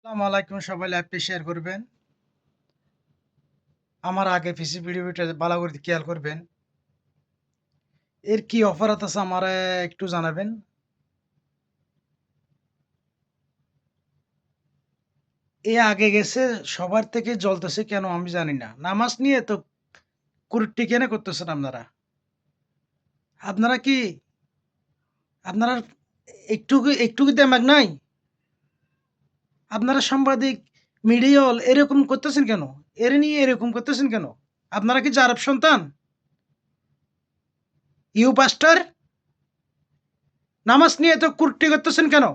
আসসালামু আলাইকুম, সবাই লাইভটি শেয়ার করবেন। আমার আগে পিছে ভিডিওটা ভালো করে খেয়াল করবেন। এর কি অফার আছে আমারে একটু জানাবেন। এ আগে গেছে সবার থেকে জ্বলতেছে কেন আমি জানি না। নামাজ নিয়ে তো কুরুট্টি কেন করতেছেন আপনারা? আপনারা কি আপনারা একটু কি দেমাগ নাই? আপনারা সাংবাদিক, মিডিয়া এরকম করতেছেন কেন? এর নিয়ে এরকম করতেছেন কেন? আপনারা কি জারব সন্তান? ইউ পাস্টার, নামাজ নিয়ে এত কুরুট্টি করতেছেন কেন?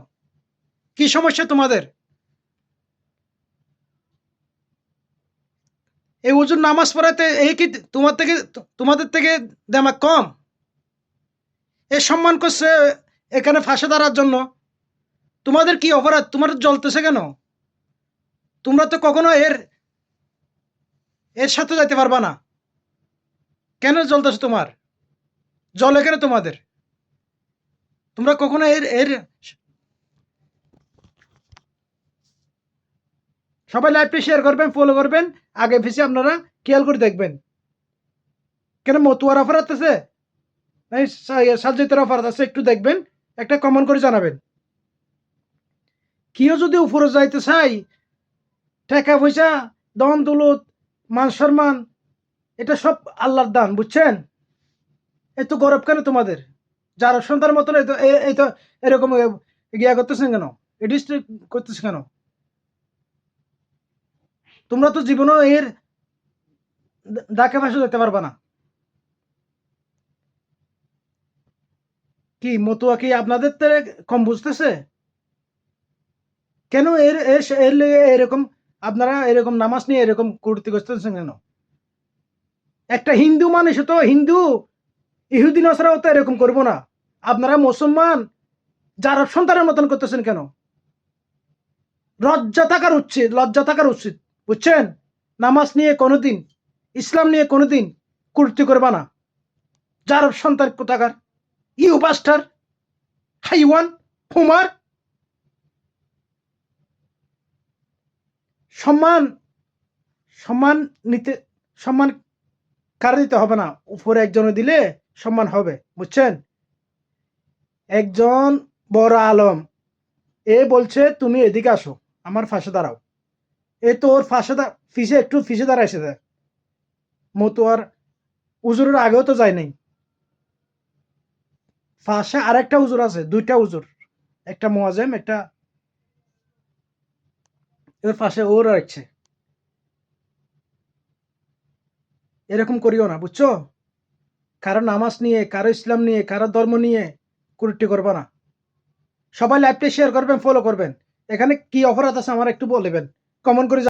কি সমস্যা তোমাদের? এই হুজুর নামাজ পড়াতে এই কি তোমাদের থেকে দেমাগ কম? এ সম্মান করছে এখানে ফাঁসে দাঁড়ার জন্য। তোমাদের কি অপরাধ? তোমাদের জ্বলতেছে কেন? তোমরা তো কখনো এর সাথে যাইতে পারবা না। কেন জ্বলতেছে তোমার? জলে কেন তোমাদের? তোমরা কখনো এর এর সবাই লাইভটি শেয়ার করবেন, ফলো করবেন। আগে পিছে আপনারা খেয়াল করে দেখবেন। কেন মতুয়ার অপরাধ আছে? এই সাজ্জাতের অপরাধ আছে, একটু দেখবেন। একটা কমেন্ট করে জানাবেন। কেউ যদি উপরে যাইতে চাই, টাকা পয়সা, দন দৌলত, মান সম্মান, এটা সব আল্লাহর দান, বুঝছেন? এত গরব কেন তোমাদের? যার সন্তান মতন এই তো এরকম গিয়া করতেছেন কেন? এডিস করতেছে কেন? তোমরা তো জীবনও এর ডাকে ভাসে যেতে পারবা না। কি মতুয়া কি আপনাদের থেকে কম বুঝতেছে? কেন এর এর এর লেগে এরকম আপনারা এরকম নামাজ নিয়ে এরকম কুর্তি করতেছেন কেন? একটা হিন্দু মানুষ তো হিন্দু, ইহুদি নসরাও তো এরকম করবো না। আপনারা মুসলমান যারা সন্তানের মতন করতেছেন কেন? লজ্জা থাকার উচিত, বুঝছেন? নামাজ নিয়ে কোনোদিন, ইসলাম নিয়ে কোনোদিন কুর্তি করবা না। যার সন্তান কোথাকার, ইউ বাস্টার, হাইওয়ান, ফুমার। সম্মান সম্মান নিতে, সম্মান কারে দিতে হবে না, উপরে একজনে দিলে সম্মান হবে, বুঝছেন? একজন বড় আলম এ বলছে তুমি এদিকে আসো, আমার ফাঁসে দাঁড়াও। এ তো ওর একটু ফিসে দাঁড়াইছে দেয়। মতুয়ার উজুরের আগেও তো যায় নাই। ফাঁসে আরেকটা উজুর আছে, দুইটা উজুর, একটা মোয়াজেম, একটা এর পাশে ওর রাখছে। এরকম করিও না, বুঝছো? কারো নামাজ নিয়ে, কারো ইসলাম নিয়ে, কারো ধর্ম নিয়ে কুরুটি করবা না। সবাই লাইভটা শেয়ার করবেন, ফলো করবেন। এখানে কি অপরাধ আছে আমার একটু বলবেন, কমেন্ট করে